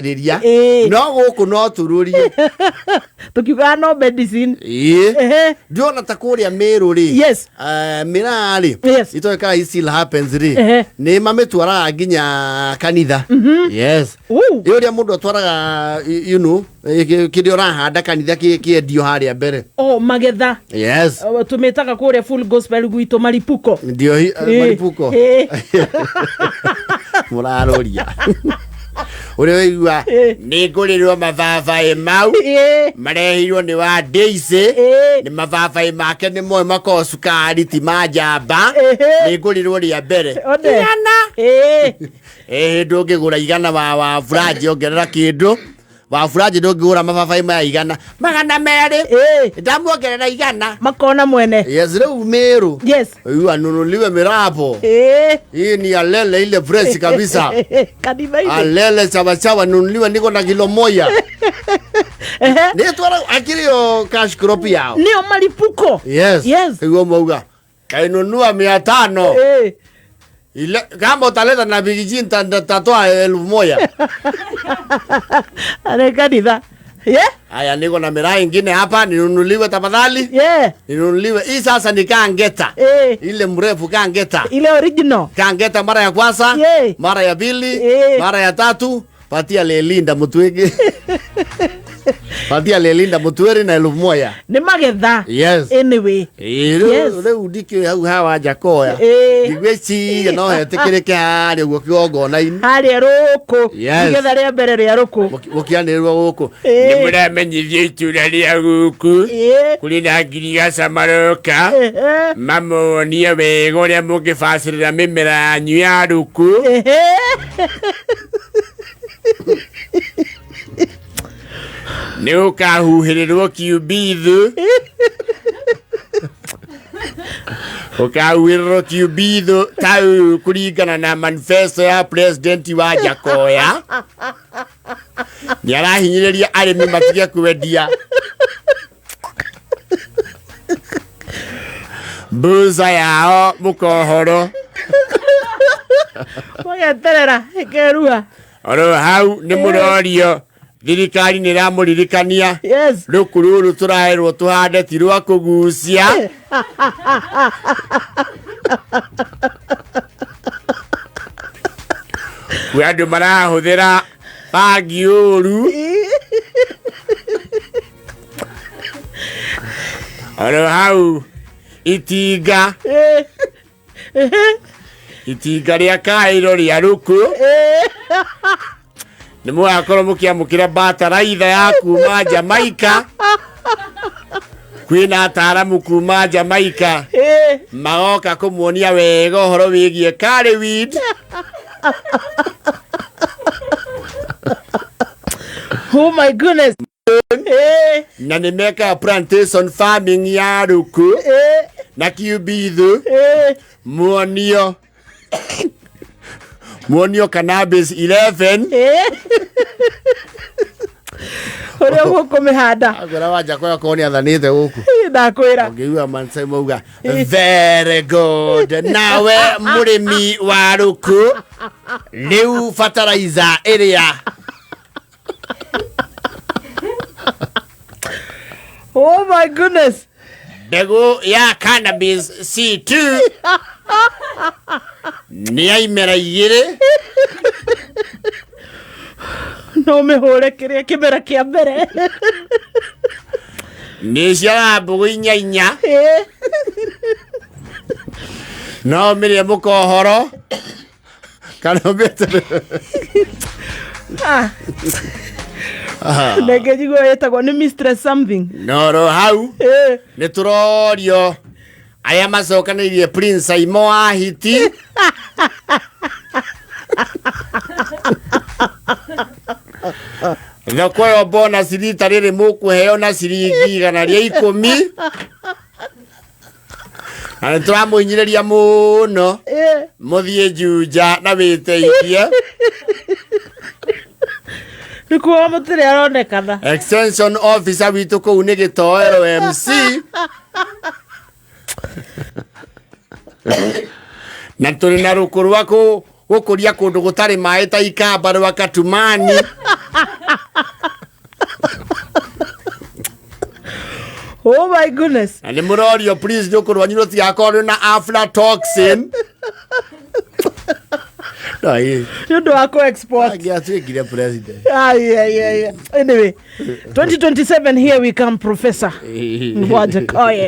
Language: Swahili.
riria no guku no tururie tukiuga no medicine ndiona ta kuria Meru ri yes mirari yes itoika it still happens ri ni mamitwara nginya kanitha yes yuria mundu atwaraga you know kidi urahanda kanitha kiendio haria mbere magetha yes tumetaga kuria full gospel gwito maripuko ndio maripuko muraroria uri wigua ni ngurirwo mababai mau marehirwo ni wa Daisy ni mababai make ni moe mako sukari ti majamba ni ngurirwo ria mbere igana ndungigura igana wa Furaji ongerera kindu wa Furaji ndungigura mababai maya igana magana meri ndamuongerera igana makona mwene yes riu Meru yes uyu anunuliwe mirapo hii ni alele ile fresh kabisa kanitha ile alele chawa nunuliwe niko na kilo moja ni twara akirio cash crop yao nio maripuko yes hiyo mauga kainunua 500 ile kama utaleta na bigijin tatoa 1000 ale kanitha aya niko na miraa ingine hapa ninunuliwe tafadhali ninunuliwe hii sasa ni kangeta ile mrefu kangeta ile original kangeta mara ya kwanza mara ya pili mara ya tatu patia Lelinda Mutwege patia Lelinda Mutwere na 1000 ni magetha yes anyway reu ndikio hau hawa jakoya igweci no hetekirike hari ugo kiongo ini hari ruku igetha ria mbere ria ruku ukianirwa guku ni muramenyithie itura ria guku kuri na ngirigaca maroka mamonie wega uria mungibacirira mimera yanyu ya ruku ni ukahuhirirwo kiubithu ukahuhirirwo kiubithu tau kuringana na manifesto ya president wa Jakoya ni arahinyiriria arimi matige kwendia mbuza yao mukohoro wageterera ikerua oro hau ni murorio thirikari ni ramuririkania rukururu turaherwo tuhande ti rwa kugucia andu marahuthira bagi uru oro hau itinga ria kairo ria ruku ni mwakorwo mukiamukira bataraitha ya kuma Jamaica kwina ataramu kuma Jamaica magoka kumuonia wega horo wigie Curryweed oh my goodness na nimeka plantation farming ya ruku na kiubithu muonio cannabis 11 ore guku mihanda agora wanja kwa koni athanite guku ndakwira ngiwa mansai mauga very good nawe murimi wa ruku riu fertilizer area oh my goodness mbegu ya cannabis C2 ni aimera igire no mehore kiria kimera kia mbere ni cia mbugu inya no mirie mukohoro kana betere nege jigo yetagwo ni mistress something no hau ni turorio aya macokanirie Prince Aimo ahiti thoko yo bonus rita riri mukuheo na ciringi 110 ana turamuinyireria muno muthie Juja na witeithie nikuo mutire aronekana extension officer witu kuu ni Gitoero MC na turi na ruku rwaku gukuria kundu gutari mai ta Ikamba rwa Katumani Oh my goodness. And Murorio, please don't go on you see according to aflatoxin. No, you do a export. I guess we get a president. Yeah. Anyway, 2027 here we come, Professor. What a